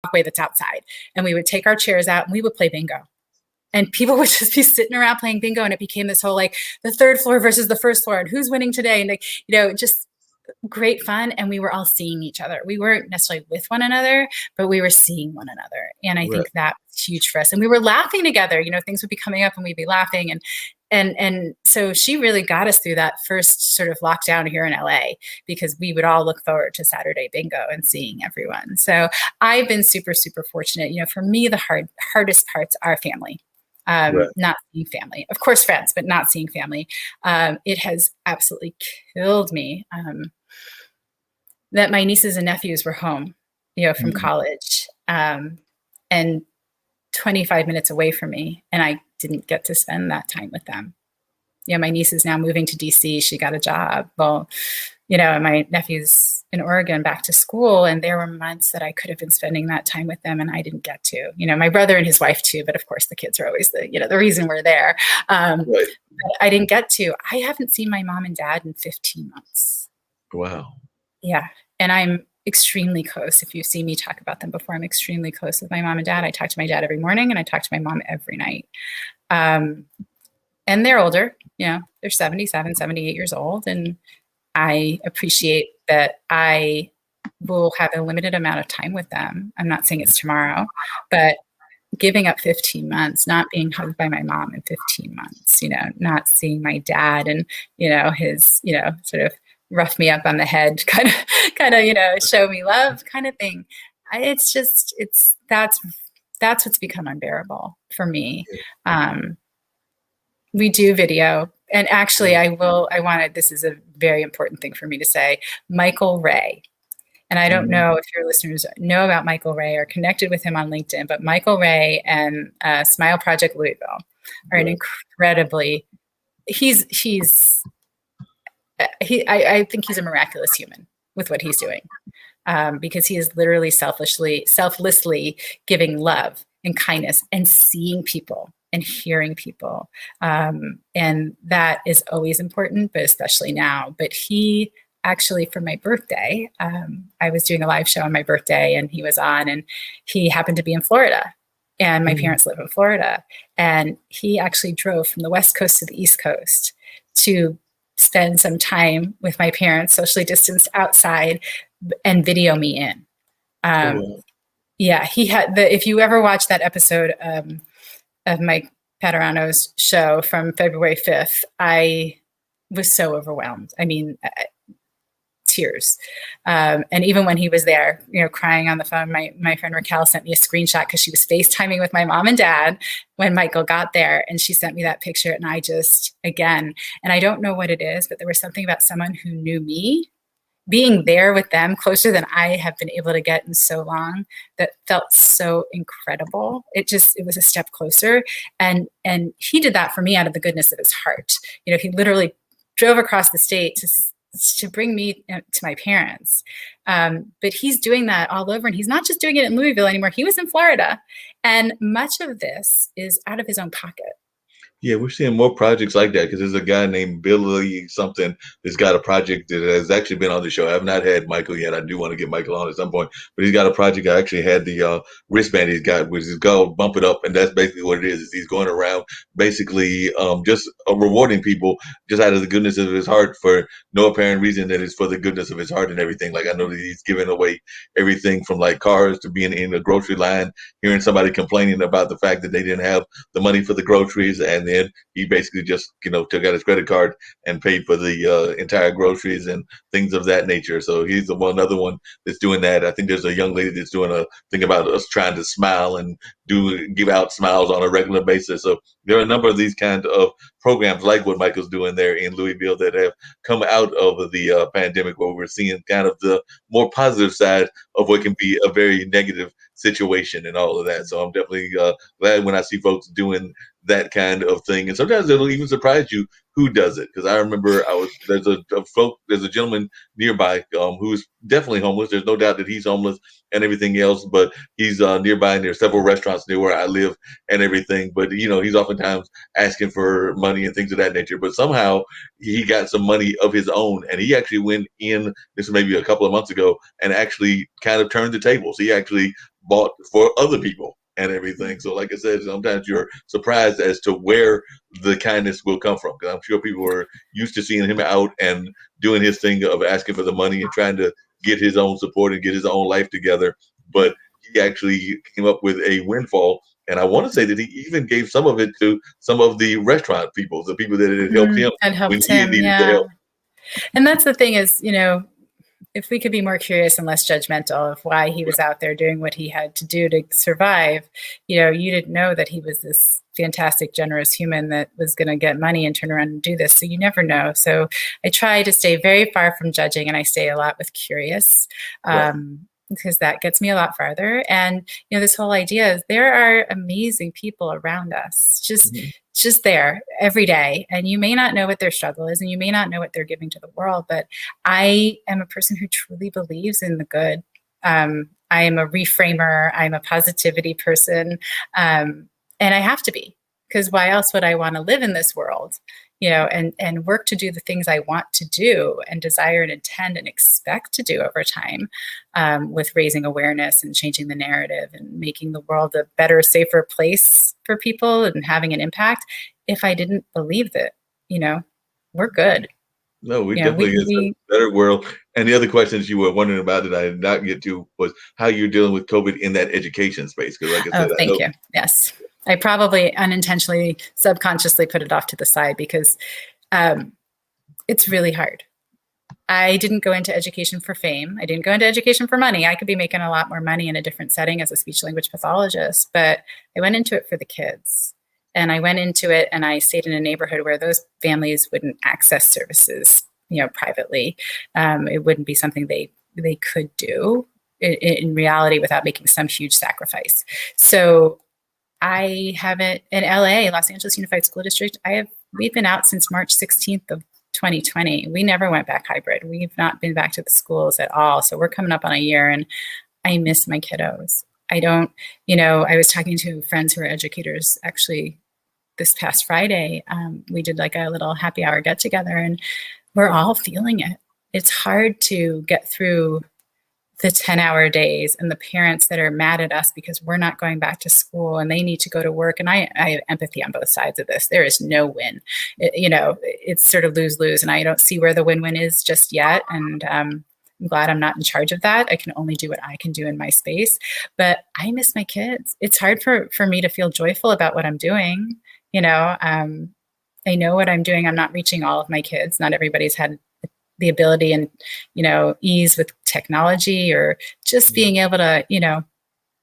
walkway that's outside, and we would take our chairs out and we would play bingo. And people would just be sitting around playing bingo, and it became this whole like the third floor versus the first floor, and who's winning today, and like, just great fun. And we were all seeing each other. We weren't necessarily with one another, but we were seeing one another. And I Right. think that was huge for us. And we were laughing together. Things would be coming up and we'd be laughing. And so she really got us through that first sort of lockdown here in LA, because we would all look forward to Saturday bingo and seeing everyone. So I've been super, super fortunate. For me, the hardest parts are family. Right. Not seeing family, of course, friends, but not seeing family. It has absolutely killed me that my nieces and nephews were home, from college, and 25 minutes away from me, and I didn't get to spend that time with them. My niece is now moving to DC. She got a job. Well, and my nephew's in Oregon back to school, and there were months that I could have been spending that time with them, and I didn't get to. My brother and his wife too, but of course the kids are always the reason we're there. Right. But I didn't get to. I haven't seen my mom and dad in 15 months. Wow. Yeah, and I'm extremely close. If you've seen me talk about them before, I'm extremely close with my mom and dad. I talk to my dad every morning, and I talk to my mom every night. And they're older, they're 77, 78 years old. And I appreciate that I will have a limited amount of time with them. I'm not saying it's tomorrow, but giving up 15 months, not being hugged by my mom in 15 months, not seeing my dad and, his, sort of rough me up on the head, kind of, show me love kind of thing. That's what's become unbearable for me. We do video, and actually this is a very important thing for me to say, Michael Ray. And I don't know if your listeners know about Michael Ray or connected with him on LinkedIn, but Michael Ray and Smile Project Louisville are an incredibly, I think he's a miraculous human with what he's doing, because he is literally selflessly giving love and kindness and seeing people and hearing people. And that is always important, but especially now. But he actually, for my birthday, I was doing a live show on my birthday, and he was on, and he happened to be in Florida. And my parents live in Florida. And he actually drove from the West Coast to the East Coast to spend some time with my parents, socially distanced outside, and video me in. Yeah, he had if you ever watch that episode of Mike Paterano's show from February 5th, I was so overwhelmed. I mean, tears. And even when he was there, crying on the phone, my friend Raquel sent me a screenshot because she was FaceTiming with my mom and dad when Michael got there. And she sent me that picture, and I just, again, and I don't know what it is, but there was something about someone who knew me being there with them closer than I have been able to get in so long that felt so incredible. It was a step closer. And he did that for me out of the goodness of his heart. He literally drove across the state to bring me to my parents. But he's doing that all over, and he's not just doing it in Louisville anymore. He was in Florida, and much of this is out of his own pocket. Yeah, we're seeing more projects like that, because there's a guy named Billy something that's got a project that has actually been on the show. I have not had Michael yet. I do want to get Michael on at some point, but he's got a project. I actually had the wristband he's got, which is called Bump It Up, and that's basically what it is he's going around basically just rewarding people just out of the goodness of his heart for no apparent reason, that it's for the goodness of his heart and everything. Like, I know that he's giving away everything from like cars to being in the grocery line, hearing somebody complaining about the fact that they didn't have the money for the groceries, and then he basically just took out his credit card and paid for the entire groceries and things of that nature. So he's another one that's doing that. I think there's a young lady that's doing a thing about us trying to smile and give out smiles on a regular basis. So there are a number of these kind of programs like what Michael's doing there in Louisville that have come out of the pandemic, where we're seeing kind of the more positive side of what can be a very negative situation and all of that. So I'm definitely glad when I see folks doing that kind of thing, and sometimes it'll even surprise you who does it. Because I remember there's a gentleman nearby who's definitely homeless. There's no doubt that he's homeless and everything else, but he's nearby, and there's several restaurants near where I live and everything. But he's oftentimes asking for money and things of that nature. But somehow he got some money of his own, and he actually went in, this maybe a couple of months ago, and actually kind of turned the tables. He actually bought for other people and everything. So, like I said, sometimes you're surprised as to where the kindness will come from. Because I'm sure people were used to seeing him out and doing his thing of asking for the money and trying to get his own support and get his own life together. But he actually came up with a windfall. And I want to say that he even gave some of it to some of the restaurant people, the people that had helped him That when helped he him. needed the Yeah. help. And that's the thing is, if we could be more curious and less judgmental of why he was out there doing what he had to do to survive, you didn't know that he was this fantastic, generous human that was going to get money and turn around and do this. So you never know. So I try to stay very far from judging, and I stay a lot with curious. Right. Because that gets me a lot farther. And this whole idea is there are amazing people around us, just there every day, and you may not know what their struggle is, and you may not know what they're giving to the world. But I am a person who truly believes in the good. I am a reframer. I'm a positivity person, and I have to be, because why else would I want to live in this world? And work to do the things I want to do and desire and intend and expect to do over time, with raising awareness and changing the narrative and making the world a better, safer place for people and having an impact. If I didn't believe that, we're good. No, we definitely is a better world. And the other questions you were wondering about that I did not get to was how you're dealing with COVID in that education space. Because, like I said, thank you. Yes. I probably unintentionally, subconsciously put it off to the side because it's really hard. I didn't go into education for fame. I didn't go into education for money. I could be making a lot more money in a different setting as a speech language pathologist, but I went into it for the kids. And I went into it and I stayed in a neighborhood where those families wouldn't access services, privately. It wouldn't be something they could do in reality without making some huge sacrifice. So I haven't, in LA, Los Angeles Unified School District, we've been out since March 16th of 2020. We never went back hybrid. We've not been back to the schools at all. So we're coming up on a year, and I miss my kiddos. I don't, I was talking to friends who are educators actually this past Friday. We did like a little happy hour get together, and we're all feeling it. It's hard to get through the 10-hour days and the parents that are mad at us because we're not going back to school and they need to go to work. And I have empathy on both sides of this. There is no win. It's sort of lose-lose, and I don't see where the win-win is just yet. And I'm glad I'm not in charge of that. I can only do what I can do in my space. But I miss my kids. It's hard for me to feel joyful about what I'm doing. I know what I'm doing. I'm not reaching all of my kids. Not everybody's had the ability and, ease with technology, or just being able to,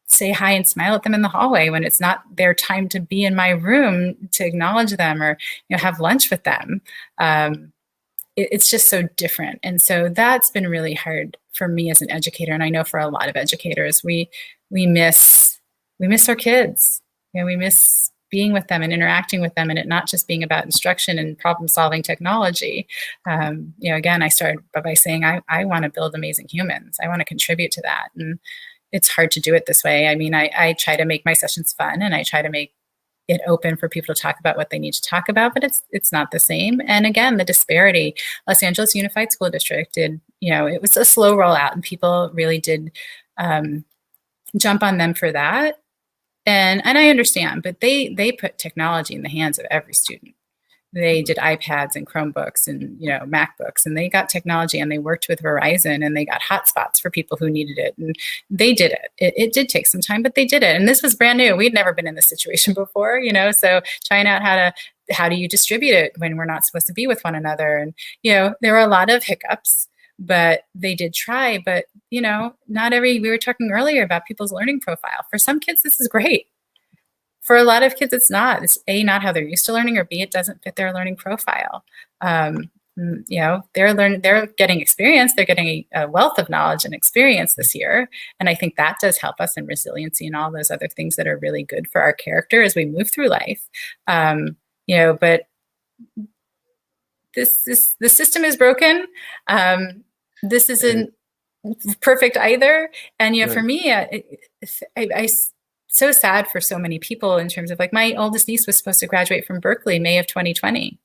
say hi and smile at them in the hallway when it's not their time to be in my room to acknowledge them, or, have lunch with them. It's just so different. And so that's been really hard for me as an educator. And I know for a lot of educators, we miss our kids. We miss being with them and interacting with them, and it not just being about instruction and problem solving technology. Again, I started by saying, I want to build amazing humans. I want to contribute to that. And it's hard to do it this way. I mean, I try to make my sessions fun, and I try to make it open for people to talk about what they need to talk about, but it's not the same. And again, the disparity. Los Angeles Unified School District did, it was a slow rollout, and people really did jump on them for that. And I understand, but they put technology in the hands of every student. They did iPads and Chromebooks and, MacBooks, and they got technology, and they worked with Verizon, and they got hotspots for people who needed it. And they did it. It did take some time, but they did it. And this was brand new. We'd never been in this situation before, so trying out how do you distribute it when we're not supposed to be with one another? And, there were a lot of hiccups, but they did try. But, we were talking earlier about people's learning profile. For some kids, this is great. For a lot of kids, it's not. It's A, not how they're used to learning, or B, it doesn't fit their learning profile. They're getting experience. They're getting a wealth of knowledge and experience this year. And I think that does help us in resiliency and all those other things that are really good for our character as we move through life. But the system is broken. This isn't perfect either. And, for me, I so sad for so many people in terms of, like, my oldest niece was supposed to graduate from Berkeley, May of 2020.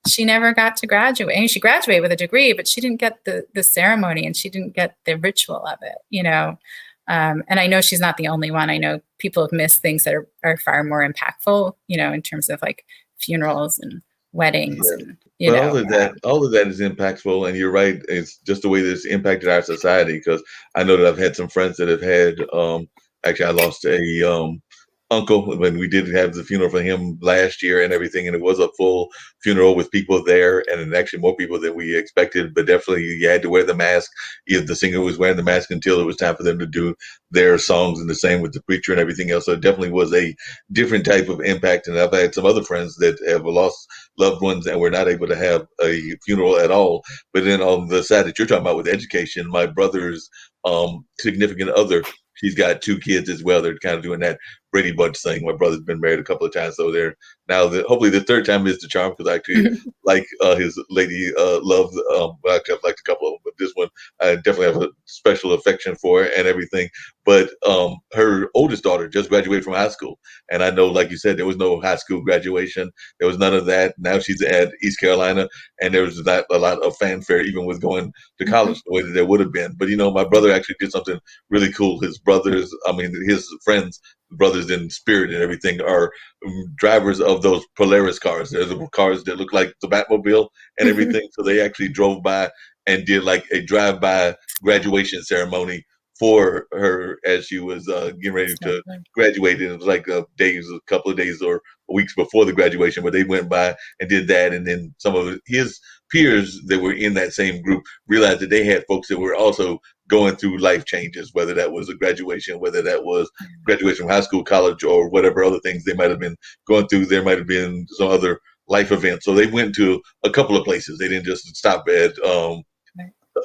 She never got to graduate. I mean, she graduated with a degree, but she didn't get the ceremony, and she didn't get the ritual of it, And I know she's not the only one. I know people have missed things that are far more impactful, in terms of like funerals and weddings Yeah. and, But all of that is impactful, and you're right. It's just the way that it's impacted our society. Because I know that I've had some friends that have had. Actually, I lost a uncle when we did have the funeral for him last year and everything, and it was a full funeral with people there, and actually more people than we expected. But definitely, you had to wear the mask. If the singer was wearing the mask until it was time for them to do their songs, and the same with the preacher and everything else. So it definitely was a different type of impact. And I've had some other friends that have lost loved ones and we're not able to have a funeral at all. But then on the side that you're talking about with education, my brother's significant other, she's got two kids as well. They're kind of doing that Brady Bunch thing. My brother's been married a couple of times, so they're now hopefully the third time is the charm because I actually like his lady love. Well, I've liked a couple of them, but this one I definitely have a special affection for and everything. But her oldest daughter just graduated from high school, and I know, like you said, there was no high school graduation. There was none of that. Now she's at East Carolina, and there was not a lot of fanfare even with going to college the way that there would have been. But my brother actually did something really cool. His brothers, I mean, his friends, brothers in spirit and everything, are drivers of those Polaris cars. There's the cars that look like the Batmobile and everything. So they actually drove by and did like a drive-by graduation ceremony for her as she was getting ready to graduate. And it was like a couple of days or weeks before the graduation, but they went by and did that. And then some of his peers that were in that same group realized that they had folks that were also going through life changes, whether that was a graduation, whether that was graduation from high school, college, or whatever other things they might have been going through. There might have been some other life events. So they went to a couple of places. They didn't just stop at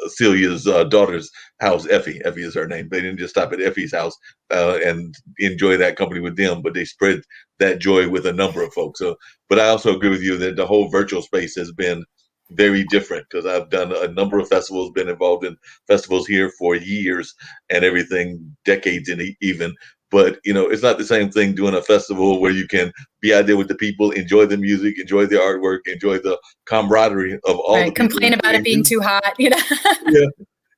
Celia's daughter's house, Effie. Effie is her name. They didn't just stop at Effie's house and enjoy that company with them, but they spread that joy with a number of folks. So, but I also agree with you that the whole virtual space has been very different because I've done a number of festivals, been involved in festivals here for years and everything, decades and even. But it's not the same thing doing a festival where you can be out there with the people, enjoy the music, enjoy the artwork, enjoy the camaraderie of all the people. Complain about it being too hot, Yeah.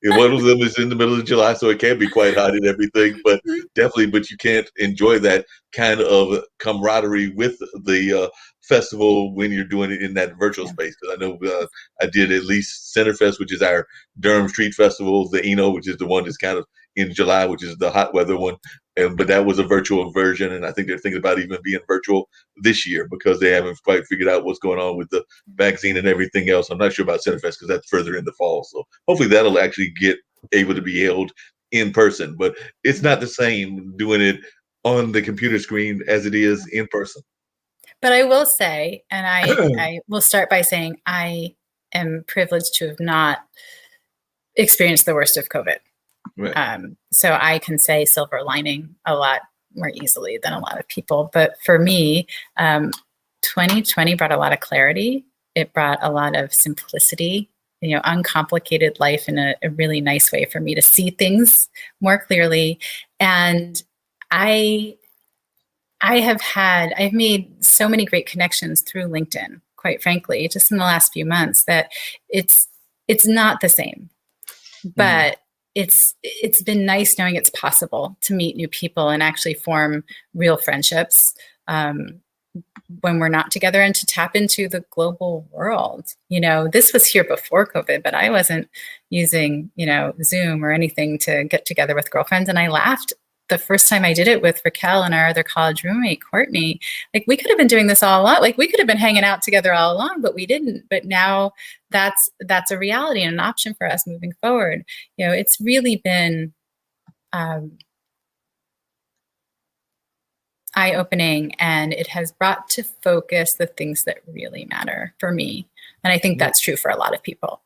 And one of them is in the middle of July, so it can be quite hot and everything, but you can't enjoy that kind of camaraderie with the festival when you're doing it in that virtual space. Because I know I did at least Centerfest, which is our Durham Street Festival, the Eno, which is the one that's kind of in July, which is the hot weather one. But that was a virtual version, and I think they're thinking about even being virtual this year because they haven't quite figured out what's going on with the vaccine and everything else. I'm not sure about Centerfest because that's further in the fall. So hopefully that'll actually get able to be held in person. But it's not the same doing it on the computer screen as it is in person. But I will say, and I will start by saying I am privileged to have not experienced the worst of COVID. Right. So I can say silver lining a lot more easily than a lot of people. But for me, 2020 brought a lot of clarity. It brought a lot of simplicity, uncomplicated life in a really nice way for me to see things more clearly. And I've made so many great connections through LinkedIn, quite frankly, just in the last few months that it's not the same, but it's been nice knowing it's possible to meet new people and actually form real friendships when we're not together and to tap into the global world. This was here before COVID, but I wasn't using, Zoom or anything to get together with girlfriends. And I laughed the first time I did it with Raquel and our other college roommate, Courtney. Like, we could have been doing this all along. Like, we could have been hanging out together all along, but we didn't. But now that's a reality and an option for us moving forward. It's really been eye-opening, and it has brought to focus the things that really matter for me. And I think that's true for a lot of people.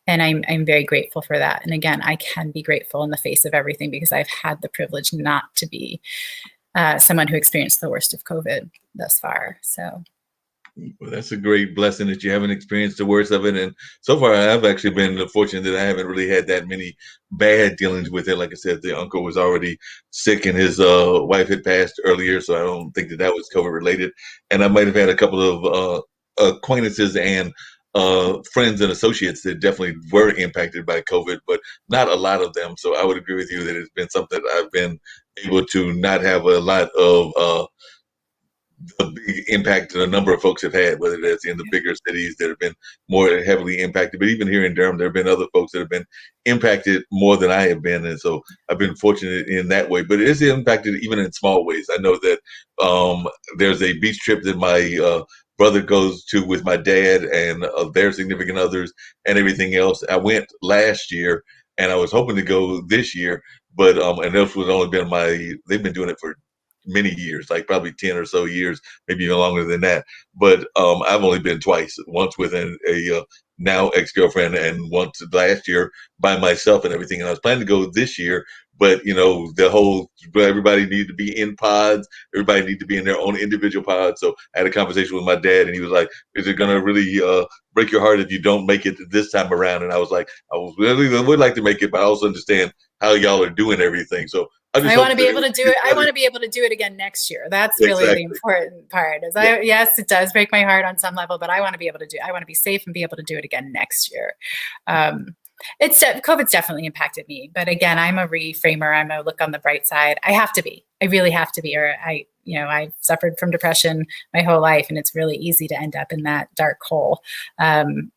And I'm very grateful for that. And again, I can be grateful in the face of everything because I've had the privilege not to be someone who experienced the worst of COVID thus far. So. Well, that's a great blessing that you haven't experienced the worst of it. And so far, I've actually been fortunate that I haven't really had that many bad dealings with it. Like I said, the uncle was already sick and his wife had passed earlier. So I don't think that was COVID related. And I might have had a couple of acquaintances and friends and associates that definitely were impacted by COVID, but not a lot of them. So I would agree with you that it's been something that I've been able to not have a lot of a big impact that a number of folks have had, whether that's in the bigger cities that have been more heavily impacted, but even here in Durham, there have been other folks that have been impacted more than I have been, and so I've been fortunate in that way. But it is impacted even in small ways. I know that there's a beach trip that my brother goes to with my dad and their significant others and everything else. I went last year, and I was hoping to go this year, but and this was only been they've been doing it for many years, like probably 10 or so years, maybe even longer than that. But I've only been twice, once with a now ex-girlfriend and once last year by myself and everything. And I was planning to go this year, but the whole, everybody needed to be in pods. Everybody needed to be in their own individual pods. So I had a conversation with my dad and he was like, is it going to really break your heart if you don't make it this time around? And I was like, would like to make it, but I also understand how y'all are doing everything. So I want to be able to do it. I want to be able to do it again next year. That's really the important part. Yes, it does break my heart on some level, but I want to be able to I want to be safe and be able to do it again next year. COVID's definitely impacted me, but again, I'm a reframer. I'm a look on the bright side. I have to be. I really have to be, or I've suffered from depression my whole life, and it's really easy to end up in that dark hole,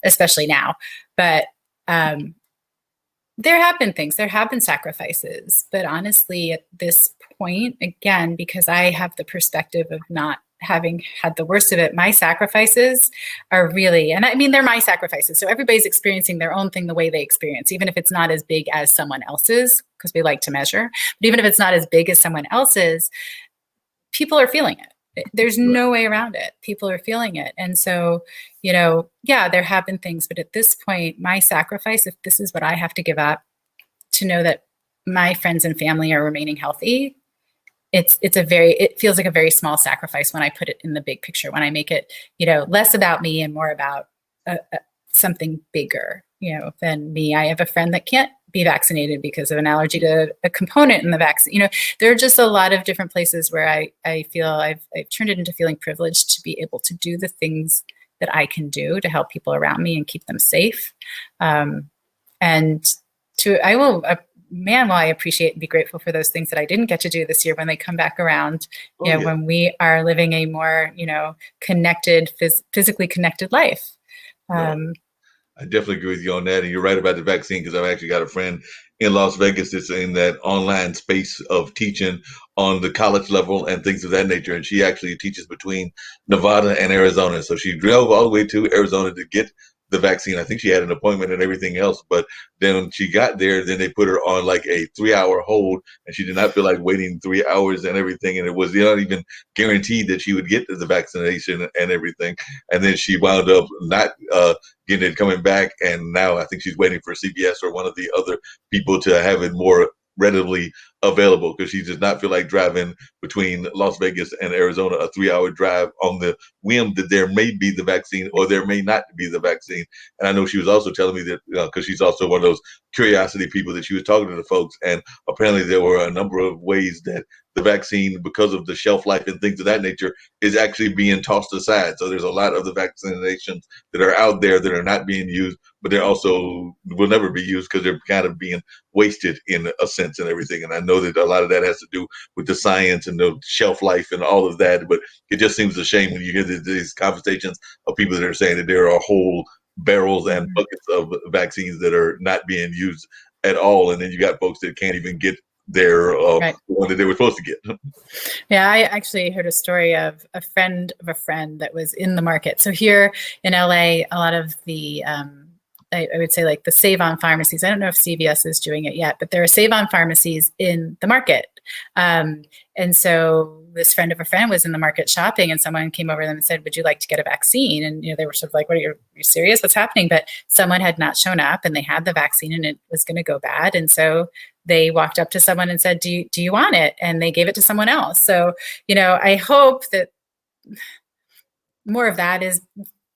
especially now. But there have been things, there have been sacrifices, but honestly, at this point, again, because I have the perspective of not having had the worst of it, my sacrifices are really, and I mean, they're my sacrifices. So everybody's experiencing their own thing the way they experience, even if it's not as big as someone else's, because we like to measure, but even if it's not as big as someone else's, people are feeling it. There's no way around it. People are feeling it. And so, yeah, there have been things, but at this point, my sacrifice, if this is what I have to give up to know that my friends and family are remaining healthy, it feels like a very small sacrifice when I put it in the big picture, when I make it, less about me and more about something bigger, than me. I have a friend that can't be vaccinated because of an allergy to a component in the vaccine. There are just a lot of different places where I feel I've turned it into feeling privileged to be able to do the things that I can do to help people around me and keep them safe. Will I appreciate and be grateful for those things that I didn't get to do this year when they come back around, when we are living a more, connected, physically connected life. I definitely agree with you on that. And you're right about the vaccine, because I've actually got a friend in Las Vegas that's in that online space of teaching on the college level and things of that nature. And she actually teaches between Nevada and Arizona. So she drove all the way to Arizona to get the vaccine. I think she had an appointment and everything else, but then when she got there, then they put her on like a 3-hour hold, and she did not feel like waiting 3 hours and everything. And it was not even guaranteed that she would get the vaccination and everything. And then she wound up not getting it, coming back. And now I think she's waiting for CBS or one of the other people to have it more readily available, because she does not feel like driving between Las Vegas and Arizona, a 3-hour drive on the whim that there may be the vaccine or there may not be the vaccine. And I know she was also telling me that because she's also one of those curiosity people, that she was talking to the folks, and apparently there were a number of ways that the vaccine, because of the shelf life and things of that nature, is actually being tossed aside. So there's a lot of the vaccinations that are out there that are not being used, but they're also will never be used because they're kind of being wasted in a sense and everything. And I know that a lot of that has to do with the science and the shelf life and all of that, but it just seems a shame when you hear these conversations of people that are saying that there are whole barrels and buckets of vaccines that are not being used at all. And then you got folks that can't even get their one that they were supposed to get. Yeah, I actually heard a story of a friend that was in the market. So here in LA, a lot of the I would say like the Save-On pharmacies. I don't know if CVS is doing it yet, but there are Save-On pharmacies in the market. And so this friend of a friend was in the market shopping, and someone came over to them and said, "Would you like to get a vaccine?" And they were sort of like, "What are you serious? What's happening?" But someone had not shown up, and they had the vaccine, and it was going to go bad. And so they walked up to someone and said, do you want it? And they gave it to someone else. So, I hope that more of that is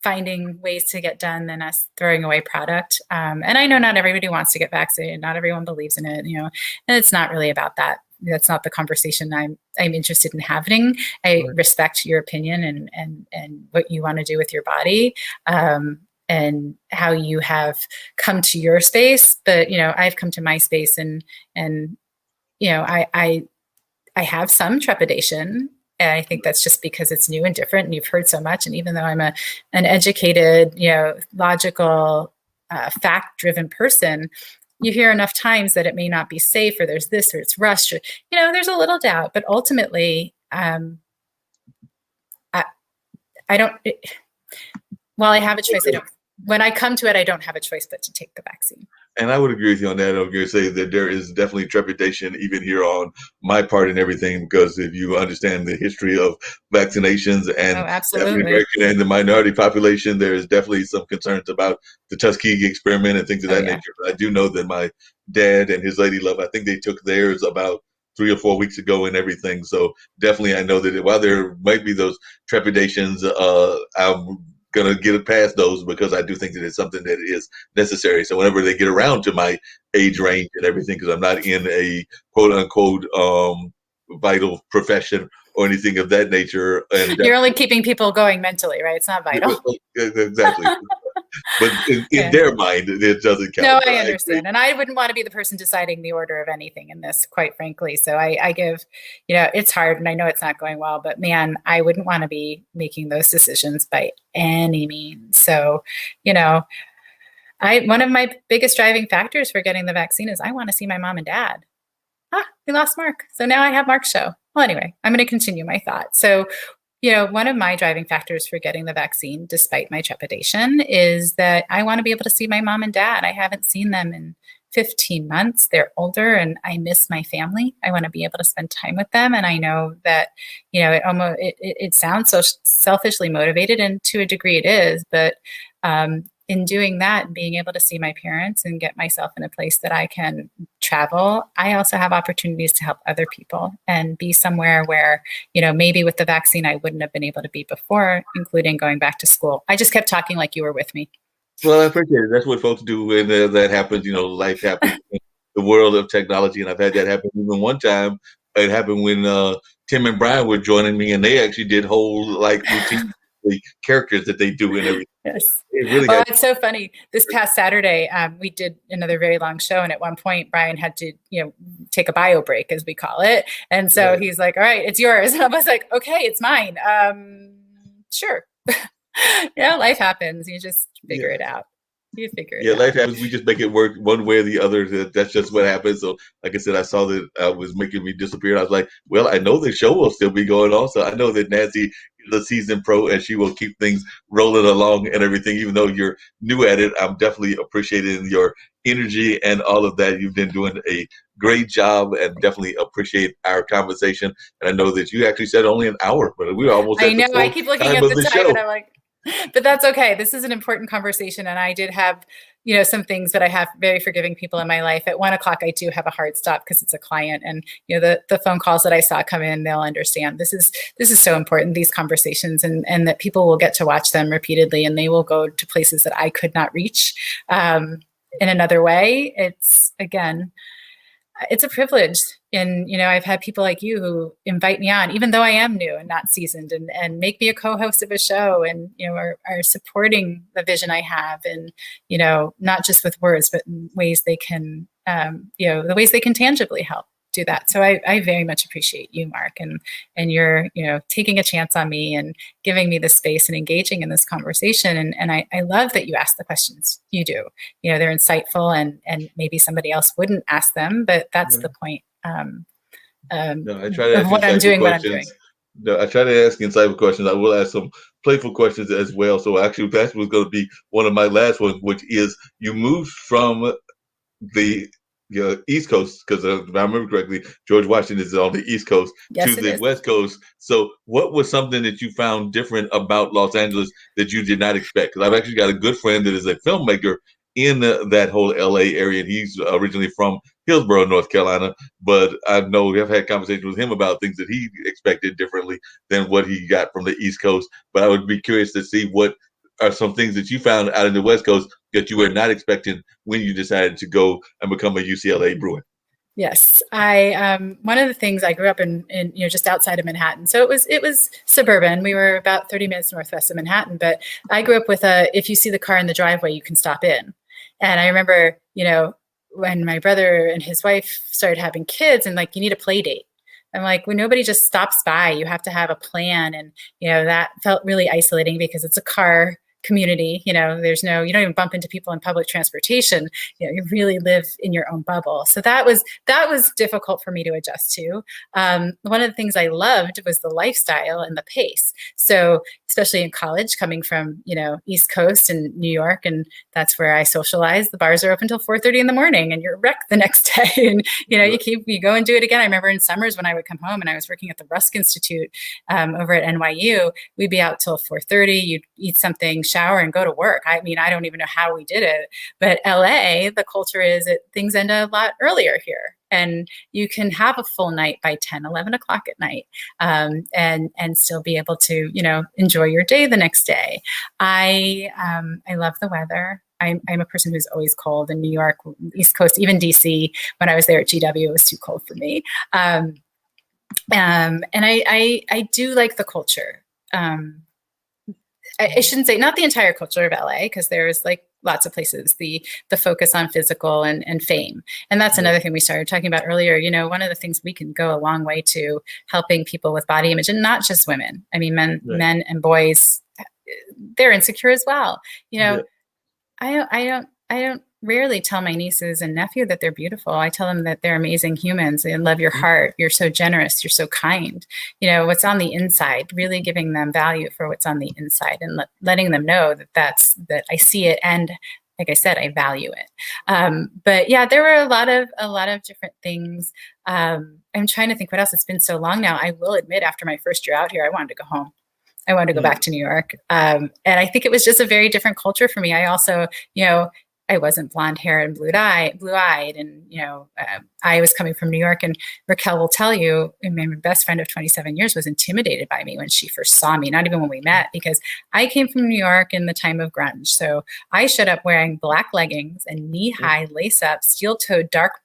finding ways to get done than us throwing away product. And I know not everybody wants to get vaccinated. Not everyone believes in it, and it's not really about that. That's not the conversation I'm interested in having. I respect your opinion and what you want to do with your body. And and how you have come to your space. But, I've come to my space, and, I have some trepidation. And I think that's just because it's new and different, and you've heard so much. And even though I'm an educated, logical, fact-driven person, you hear enough times that it may not be safe, or there's this, or it's rushed, or, there's a little doubt. But ultimately, I don't. While I have a choice, I don't. When I come to it, I don't have a choice but to take the vaccine. And I would agree with you on that. I'm going to say that there is definitely trepidation even here on my part and everything, because if you understand the history of vaccinations and African American and the minority population, there is definitely some concerns about the Tuskegee experiment and things of that nature. But I do know that my dad and his lady love, I think they took theirs about 3 or 4 weeks ago and everything. So definitely I know that while there might be those trepidations, I'm going to get past those, because I do think that it's something that is necessary. So whenever they get around to my age range and everything, because I'm not in a quote unquote vital profession or anything of that nature. And you're only keeping people going mentally, right? It's not vital. Exactly. But in their mind, it doesn't count. No, I understand. And I wouldn't want to be the person deciding the order of anything in this, quite frankly. So I give, it's hard, and I know it's not going well, but man, I wouldn't want to be making those decisions by any means. So, one of my biggest driving factors for getting the vaccine is I want to see my mom and dad. We lost Mark. So now I have Mark's show. Well, anyway, I'm going to continue my thought. So, one of my driving factors for getting the vaccine, despite my trepidation, is that I want to be able to see my mom and dad. I haven't seen them in 15 months. They're older, and I miss my family. I want to be able to spend time with them. And I know that, it sounds so selfishly motivated, and to a degree it is, but in doing that, being able to see my parents and get myself in a place that I can travel, I also have opportunities to help other people and be somewhere where, maybe with the vaccine, I wouldn't have been able to be before, including going back to school. I just kept talking like you were with me. Well, I appreciate it. That's what folks do when that happens. Life happens in the world of technology. And I've had that happen even one time. It happened when Tim and Brian were joining me, and they actually did whole routine characters that they do and everything. Yes. It's so funny. This past Saturday, we did another very long show, and at one point, Brian had to, take a bio break, as we call it. And so he's like, "All right, it's yours." And I was like, "Okay, it's mine." Sure. Life happens. You just figure it out. You figure it out. Life happens. We just make it work one way or the other. That's just what happens. So, like I said, I saw that was making me disappear. I was like, well, I know the show will still be going on. So I know that Nancy is a seasoned pro, and she will keep things rolling along and everything. Even though you're new at it, I'm definitely appreciating your energy and all of that. You've been doing a great job, and definitely appreciate our conversation. And I know that you actually said only an hour, but we're almost at the I keep looking at the time, and I'm like, but that's okay. This is an important conversation. And I did have, some things that I have very forgiving people in my life. At 1:00, I do have a hard stop because it's a client, and, the phone calls that I saw come in, they'll understand. This is so important, these conversations, and that people will get to watch them repeatedly, and they will go to places that I could not reach in another way. It's, again, it's a privilege. And, I've had people like you who invite me on, even though I am new and not seasoned, and make me a co-host of a show, and, are supporting the vision I have, and, not just with words, but in ways they can, the ways they can tangibly help do that. So I very much appreciate you, Mark, and you're, taking a chance on me and giving me the space and engaging in this conversation. And I love that you ask the questions you do. They're insightful, and maybe somebody else wouldn't ask them, but that's the point. No, I try to ask what I'm doing. No, I try to ask insightful questions. I will ask some playful questions as well. So actually, that was going to be one of my last ones, which is you moved from the East Coast, because if I remember correctly, George Washington is on the East Coast, to the West Coast. So what was something that you found different about Los Angeles that you did not expect? Because I've actually got a good friend that is a filmmaker in that whole LA area, and he's originally from Hillsborough, North Carolina. But I've had conversations with him about things that he expected differently than what he got from the East Coast. But I would be curious to see what are some things that you found out in the West Coast that you were not expecting when you decided to go and become a UCLA Bruin. Yes, I one of the things I grew up in just outside of Manhattan, so it was suburban. We were about 30 minutes northwest of Manhattan, but I grew up with a if you see the car in the driveway, you can stop in. And I remember, when my brother and his wife started having kids, and like you need a play date. I'm like, well, nobody just stops by. You have to have a plan, and that felt really isolating because it's a car community. There's no you don't even bump into people in public transportation. You really live in your own bubble. So that was difficult for me to adjust to. One of the things I loved was the lifestyle and the pace. So especially in college, coming from East Coast and New York, and that's where I socialize. The bars are open till 4:30 in the morning, and you're wrecked the next day. And you go and do it again. I remember in summers when I would come home and I was working at the Rusk Institute over at NYU. We'd be out till 4:30. You'd eat something, shower, and go to work. I mean, I don't even know how we did it, but LA, the culture is that things end a lot earlier here. And you can have a full night by 10, 11 o'clock at night, and still be able to, enjoy your day the next day. I love the weather. I'm a person who's always cold in New York, East Coast, even DC. When I was there at GW, it was too cold for me. And I do like the culture. I shouldn't say not the entire culture of LA, because there's like lots of places, the focus on physical and fame. And that's another thing we started talking about earlier. One of the things we can go a long way to helping people with body image, and not just women. I mean, men and boys, they're insecure as well. I don't rarely tell my nieces and nephew that they're beautiful. I tell them that they're amazing humans. I love your heart. You're so generous. You're so kind. What's on the inside, really giving them value for what's on the inside, and letting them know that I see it, and like I said, I value it. But yeah, there were a lot of different things. I'm trying to think what else. It's been so long now. I will admit, after my first year out here, I wanted to go home. I wanted to go back to New York. And I think it was just a very different culture for me. I also, I wasn't blonde hair and blue-eyed. And, I was coming from New York, and Raquel will tell you, my best friend of 27 years was intimidated by me when she first saw me, not even when we met, because I came from New York in the time of grunge. So I showed up wearing black leggings and knee-high lace-up, steel-toed Doc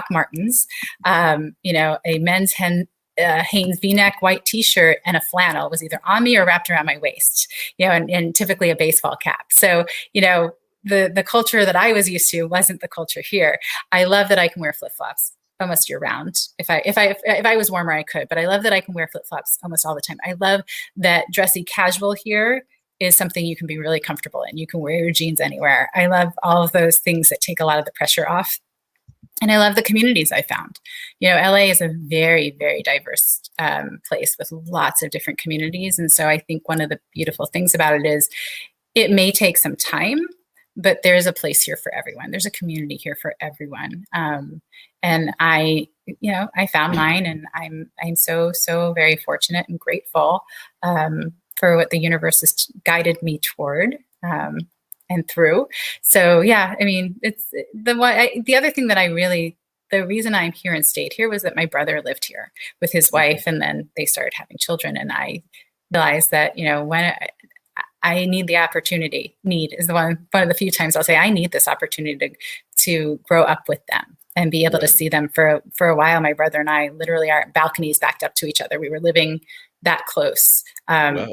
Martens, a men's Hanes V-neck white T-shirt, and a flannel was either on me or wrapped around my waist, and typically a baseball cap. So, the culture that I was used to wasn't the culture here. I love that I can wear flip-flops almost year round. If I was warmer, I could, but I love that I can wear flip-flops almost all the time. I love that dressy casual here is something you can be really comfortable in. You can wear your jeans anywhere. I love all of those things that take a lot of the pressure off. And I love the communities I found. LA is a very, very diverse place with lots of different communities. And so I think one of the beautiful things about it is it may take some time, but there's a place here for everyone. There's a community here for everyone. And I found mine, and I'm so, so very fortunate and grateful for what the universe has guided me toward. And through. So yeah, I mean, it's the other thing that the reason I'm here and stayed here was that my brother lived here with his wife, and then they started having children. And I realized that, when I need the opportunity, need is one of the few times I'll say I need this opportunity to grow up with them and be able to see them for a while. My brother and I literally, our balconies backed up to each other. We were living that close.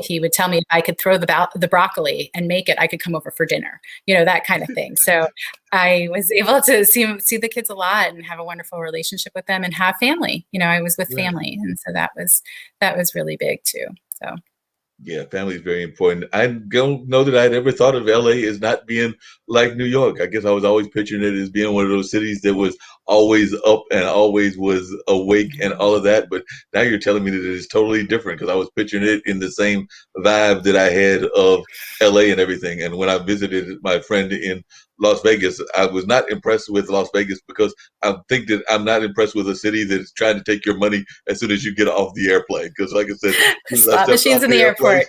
He would tell me if I could throw the broccoli and make it, I could come over for dinner, that kind of thing. So I was able to see the kids a lot and have a wonderful relationship with them and have family. I was with family. And so that was really big too. So. Yeah, family is very important. I don't know that I'd ever thought of LA as not being like New York. I guess I was always picturing it as being one of those cities that was always up and always was awake and all of that. But now you're telling me that it's totally different, because I was picturing it in the same vibe that I had of LA and everything. And when I visited my friend in Las Vegas, I was not impressed with Las Vegas, because I think that I'm not impressed with a city that's trying to take your money as soon as you get off the airplane. Because like I said, slot machines in the airport.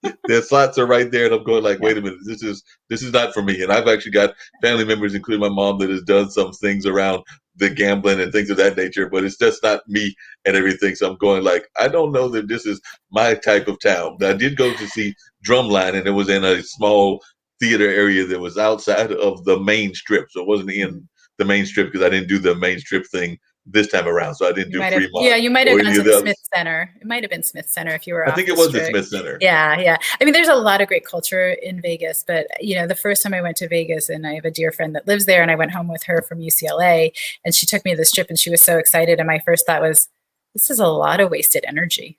The slots are right there, and I'm going like, wait a minute, this is not for me. And I've actually got family members, including my mom, that has done some things around the gambling and things of that nature, but it's just not me and everything. So I'm going like, I don't know that this is my type of town. I did go to see Drumline, and it was in a small theater area that was outside of the main strip, so it wasn't in the main strip because I didn't do the main strip thing this time around. So I didn't You do might have, Fremont yeah, you might have or gone any to of the the Smith others. Center. It might have been Smith Center if you were I off think the it was the strip. Smith Center. Yeah, yeah. I mean, there's a lot of great culture in Vegas, but the first time I went to Vegas, and I have a dear friend that lives there, and I went home with her from UCLA, and she took me to the strip, and she was so excited. And my first thought was, this is a lot of wasted energy.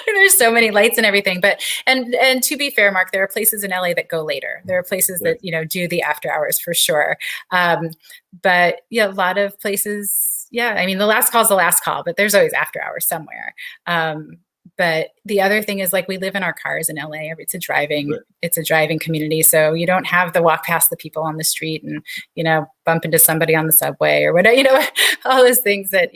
There's so many lights and everything, but and to be fair, Mark, there are places in LA that go later. There are places that do the after hours for sure. But yeah, a lot of places, yeah. I mean, the last call is the last call, but there's always after hours somewhere. But the other thing is, like, we live in our cars in LA. It's a driving community, so you don't have the walk past the people on the street and bump into somebody on the subway or whatever. All those things that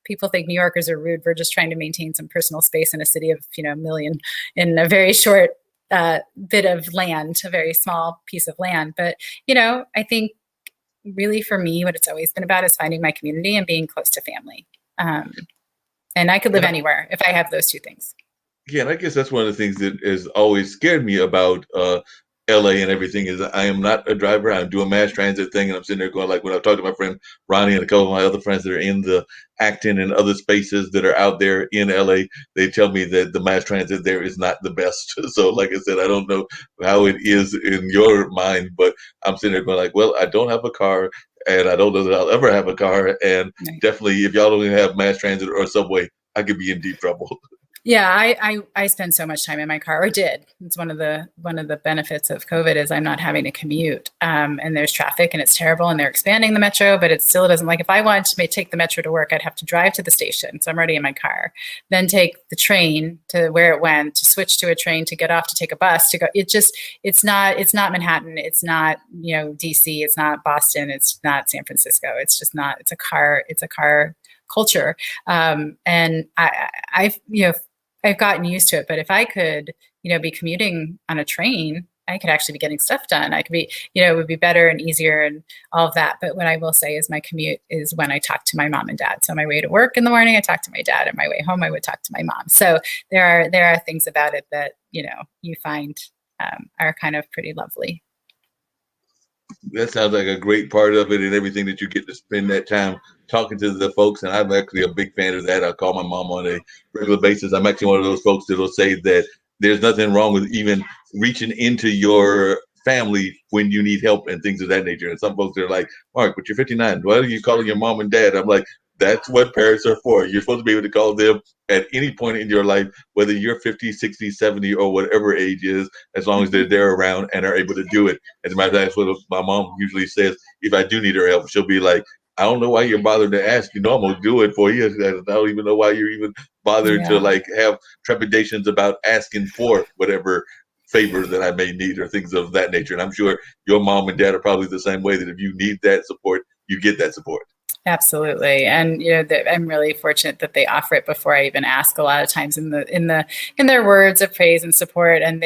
people think New Yorkers are rude. We're just trying to maintain some personal space in a city of a million in a very short bit of land, a very small piece of land. But I think really for me, what it's always been about is finding my community and being close to family. And I could live anywhere if I have those two things. Yeah, and I guess that's one of the things that has always scared me about LA and everything is I am not a driver. I'm doing mass transit thing, and I'm sitting there going like when I talk to my friend Ronnie and a couple of my other friends that are in the Acton and other spaces that are out there in LA, they tell me that the mass transit there is not the best. So, like I said, I don't know how it is in your mind, but I'm sitting there going like, well, I don't have a car. And I don't know that I'll ever have a car. And definitely, if y'all don't even have mass transit or a subway, I could be in deep trouble. Yeah, I spend so much time in my car, or did. It's one of the benefits of COVID is I'm not having to commute. And there's traffic and it's terrible, and they're expanding the metro, but it still doesn't, like, if I wanted to take the metro to work, I'd have to drive to the station. So I'm already in my car, then take the train to where it went, to switch to a train, to get off, to take a bus, to go. It's not Manhattan. It's not, DC. It's not Boston. It's not San Francisco. It's just not, it's a car culture. And I've gotten used to it, but if I could, be commuting on a train, I could actually be getting stuff done. I could be, it would be better and easier and all of that. But what I will say is my commute is when I talk to my mom and dad. So on my way to work in the morning, I talk to my dad. On my way home, I would talk to my mom. So there are things about it that, you find are kind of pretty lovely. That sounds like a great part of it, and everything that you get to spend that time talking to the folks. And I'm actually a big fan of that. I call my mom on a regular basis. I'm actually one of those folks that will say that there's nothing wrong with even reaching into your family when you need help and things of that nature. And some folks are like, Mark, but you're 59. Why are you calling your mom and dad? I'm like, that's what parents are for. You're supposed to be able to call them at any point in your life, whether you're 50, 60, 70, or whatever age is, as long as they're there around and are able to do it. As a matter of fact, that's what my mom usually says. If I do need her help, she'll be like, I don't know why you're bothered to ask. I'm going to do it for you. I don't even know why you're even bothered to have trepidations about asking for whatever favor that I may need or things of that nature. And I'm sure your mom and dad are probably the same way, that if you need that support, you get that support. Absolutely. And I'm really fortunate that they offer it before I even ask, a lot of times in their words of praise and support. And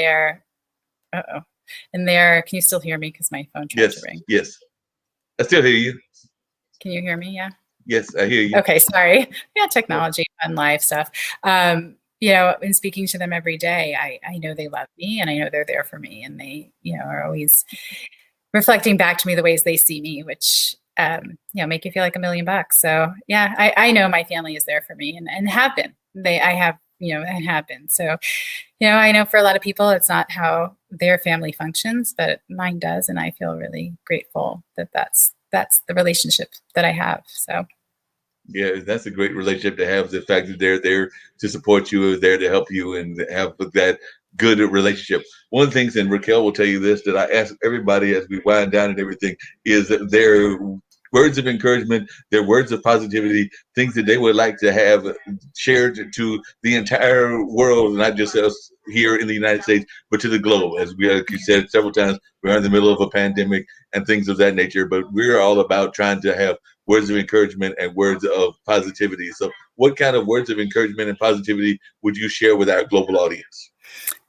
can you still hear me? Because my phone tried to ring. Yes. I still hear you. Can you hear me? Yeah. Yes, I hear you. Okay, sorry. Yeah, technology and live stuff. In speaking to them every day, I know they love me, and I know they're there for me, and they, are always reflecting back to me the ways they see me, which make you feel like $1 million. So yeah, I know my family is there for me, and have been. And have been. So, I know for a lot of people, it's not how their family functions, but mine does, and I feel really grateful that that's the relationship that I have. So. Yeah, that's a great relationship to have. The fact that they're there to support you, there to help you, and have that good relationship. One of the things, and Raquel will tell you this, that I ask everybody as we wind down and everything, is their words of encouragement, their words of positivity, things that they would like to have shared to the entire world, not just us here in the United States, but to the globe. As we, like you said several times, we're in the middle of a pandemic and things of that nature, but we're all about trying to have words of encouragement and words of positivity. So what kind of words of encouragement and positivity would you share with our global audience?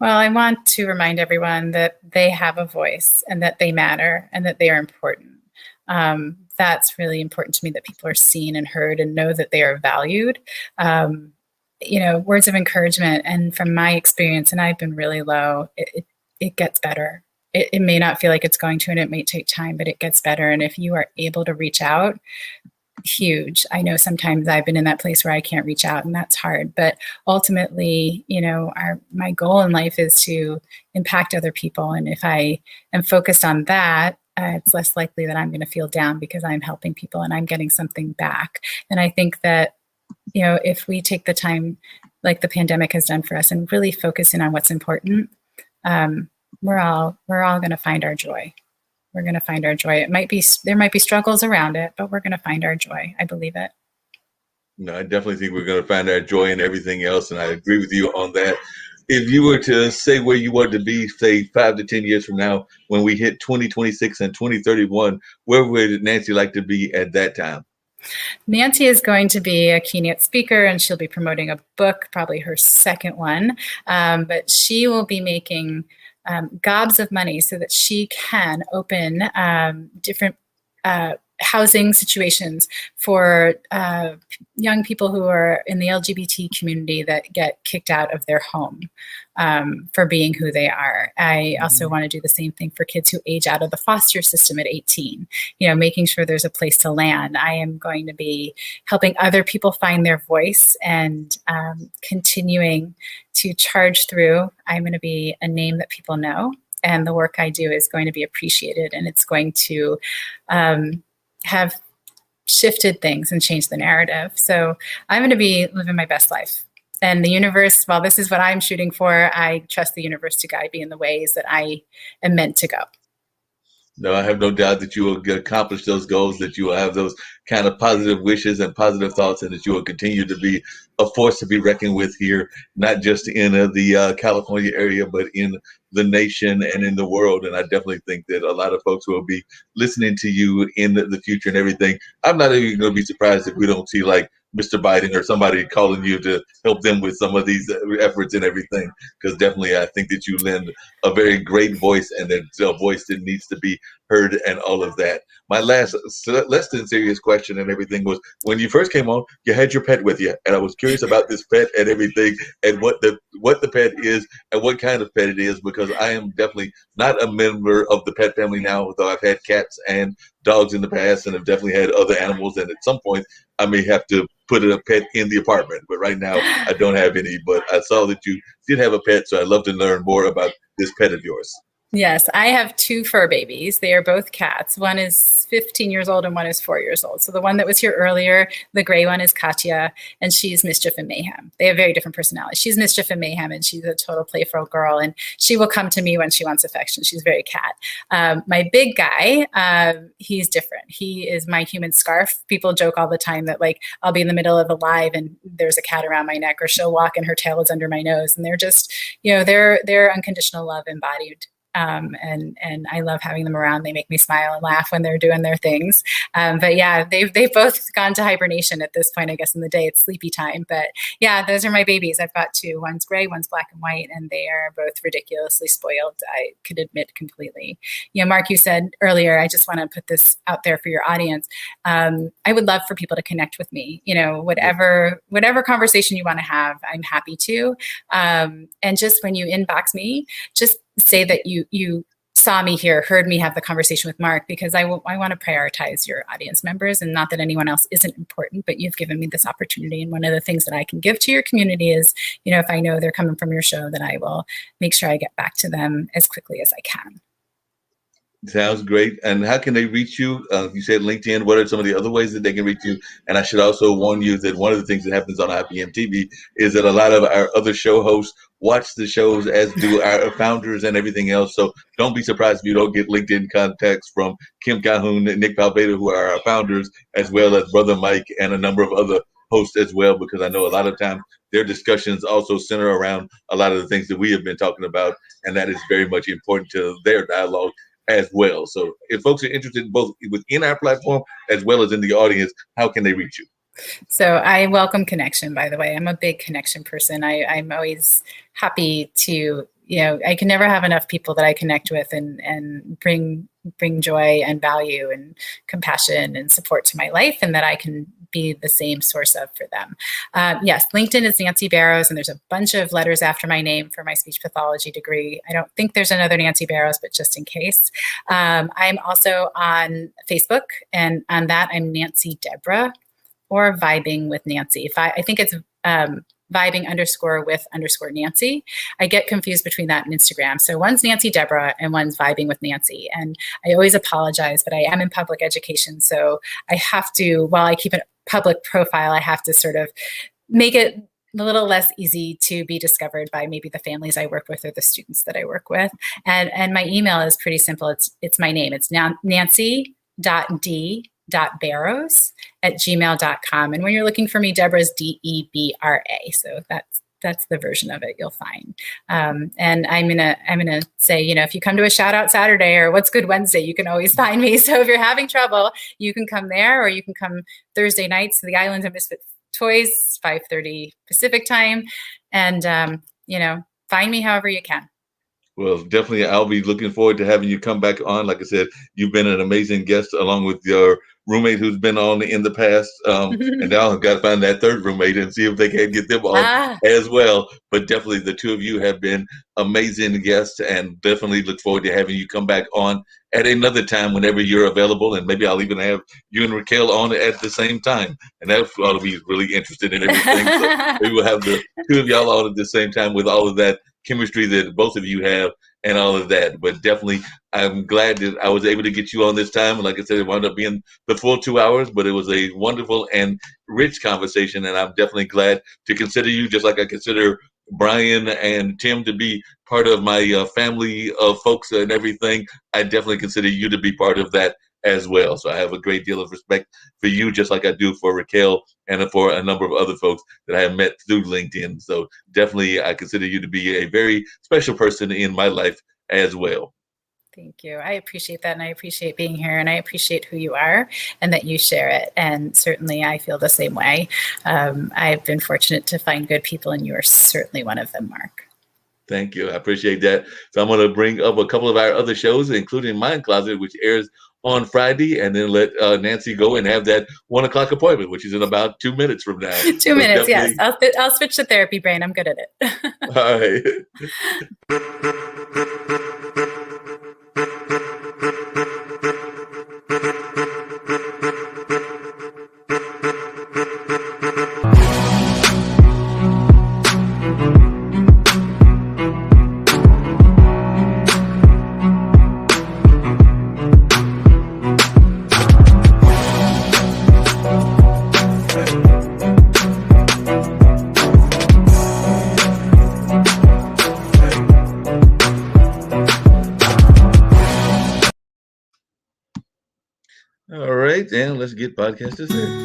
Well, I want to remind everyone that they have a voice, and that they matter, and that they are important. That's really important to me, that people are seen and heard and know that they are valued. Words of encouragement. And from my experience, and I've been really low, it gets better. it may not feel like it's going to, and it may take time, but it gets better. And if you are able to reach out, huge. I know sometimes I've been in that place where I can't reach out, and that's hard. But ultimately, my goal in life is to impact other people. And if I am focused on that, it's less likely that I'm going to feel down because I'm helping people and I'm getting something back. And I think that, if we take the time, like the pandemic has done for us, and really focus in on what's important, we're all going to find our joy. We're going to find our joy. There might be struggles around it, but we're going to find our joy. I believe it. No, I definitely think we're going to find our joy in everything else, and I agree with you on that. If you were to say where you want to be, say 5 to 10 years from now, when we hit 2026 and 2031, where would Nancy like to be at that time? Nancy is going to be a keynote speaker, and she'll be promoting a book, probably her second one. But she will be making gobs of money so that she can open different housing situations for young people who are in the LGBT community that get kicked out of their home for being who they are. I also want to do the same thing for kids who age out of the foster system at 18, making sure there's a place to land. I am going to be helping other people find their voice and continuing to charge through. I'm going to be a name that people know, and the work I do is going to be appreciated, and it's going to have shifted things and changed the narrative. So I'm going to be living my best life. And the universe, while this is what I'm shooting for, I trust the universe to guide me in the ways that I am meant to go. No, I have no doubt that you will accomplish those goals, that you will have those kind of positive wishes and positive thoughts, and that you will continue to be a force to be reckoned with here, not just in the California area, but in the nation and in the world. And I definitely think that a lot of folks will be listening to you in the future and everything. I'm not even going to be surprised if we don't see like Mr. Biden or somebody calling you to help them with some of these efforts and everything, because definitely I think that you lend a very great voice, and that a voice that needs to be heard and all of that. My less than serious question and everything was, when you first came on, you had your pet with you, and I was curious about this pet and everything, and what the pet is and what kind of pet it is, because I am definitely not a member of the pet family now, though I've had cats and dogs in the past, and have definitely had other animals, and at some point I may have to put a pet in the apartment, but right now I don't have any. But I saw that you did have a pet, so I'd love to learn more about this pet of yours. Yes, I have 2 fur babies. They are both cats. One is 15 years old and one is 4 years old. So the one that was here earlier, the gray one, is Katya, and she's mischief and mayhem. They have very different personalities. She's mischief and mayhem, and she's a total playful girl, and she will come to me when she wants affection. She's very cat. My big guy, he's different. He is my human scarf. People joke all the time that, like, I'll be in the middle of a live and there's a cat around my neck, or she'll walk and her tail is under my nose, and they're just, they're unconditional love embodied. And I love having them around. They make me smile and laugh when they're doing their things. But yeah, they've both gone to hibernation at this point. I guess in the day it's sleepy time. But yeah, those are my babies. I've got 2. One's gray, one's black and white, and they are both ridiculously spoiled. I could admit completely. Marc, you said earlier, I just want to put this out there for your audience. I would love for people to connect with me. Whatever conversation you want to have, I'm happy to. And just when you inbox me, just say that you saw me here, heard me have the conversation with Marc, because I want to prioritize your audience members, and not that anyone else isn't important, but you've given me this opportunity. And one of the things that I can give to your community is, if I know they're coming from your show, that I will make sure I get back to them as quickly as I can. Sounds great. And how can they reach you? You said LinkedIn. What are some of the other ways that they can reach you? And I should also warn you that one of the things that happens on IPM TV is that a lot of our other show hosts watch the shows, as do our founders and everything else. So don't be surprised if you don't get LinkedIn contacts from Kim Calhoun and Nick Palbeda, who are our founders, as well as Brother Mike and a number of other hosts as well, because I know a lot of times their discussions also center around a lot of the things that we have been talking about, and that is very much important to their dialogue as well. So if folks are interested in both within our platform as well as in the audience, how can they reach you? So I welcome connection, by the way. I'm a big connection person. I'm always happy to, I can never have enough people that I connect with and bring joy and value and compassion and support to my life, and that I can be the same source of for them. Yes, LinkedIn is Nancy Barrows, and there's a bunch of letters after my name for my speech pathology degree. I don't think there's another Nancy Barrows, but just in case. I'm also on Facebook, and on that I'm Nancy Deborah, or Vibing with Nancy. I think it's vibing _ Nancy. I get confused between that and Instagram. So one's Nancy Deborah and one's Vibing with Nancy. And I always apologize, but I am in public education. So I have to, while I keep a public profile, I have to sort of make it a little less easy to be discovered by maybe the families I work with or the students that I work with. And my email is pretty simple. It's my name. It's nancy.d.barrows@gmail.com. And when you're looking for me, Deborah's Debra. So that's the version of it you'll find. And I'm gonna say, if you come to a shout out Saturday or What's Good Wednesday, you can always find me. So if you're having trouble, you can come there, or you can come Thursday nights to the Islands of Misfit Toys, 5:30 Pacific time, and find me however you can. Well, definitely, I'll be looking forward to having you come back on. Like I said, you've been an amazing guest, along with your roommate who's been on in the past. And now I've got to find that third roommate and see if they can get them on as well. But definitely, the two of you have been amazing guests, and definitely look forward to having you come back on at another time whenever you're available. And maybe I'll even have you and Raquel on at the same time. And that ought to be really interested in everything. So maybe we'll have the two of y'all on at the same time with all of that chemistry that both of you have and all of that. But definitely, I'm glad that I was able to get you on this time. And like I said, it wound up being the full 2 hours, but it was a wonderful and rich conversation. And I'm definitely glad to consider you, just like I consider Brian and Tim to be part of my family of folks and everything. I definitely consider you to be part of that as well. So I have a great deal of respect for you, just like I do for Raquel and for a number of other folks that I have met through LinkedIn. So definitely, I consider you to be a very special person in my life as well. Thank you. I appreciate that. And I appreciate being here, and I appreciate who you are and that you share it. And certainly I feel the same way. I've been fortunate to find good people, and you are certainly one of them, Mark. Thank you. I appreciate that. So I'm going to bring up a couple of our other shows, including Mind Closet, which airs on Friday, and then let Nancy go and have that 1 o'clock appointment, which is in about 2 minutes from now. 2 minutes, yes. I'll switch to therapy brain. I'm good at it. All right. All right, and let's get podcasters here.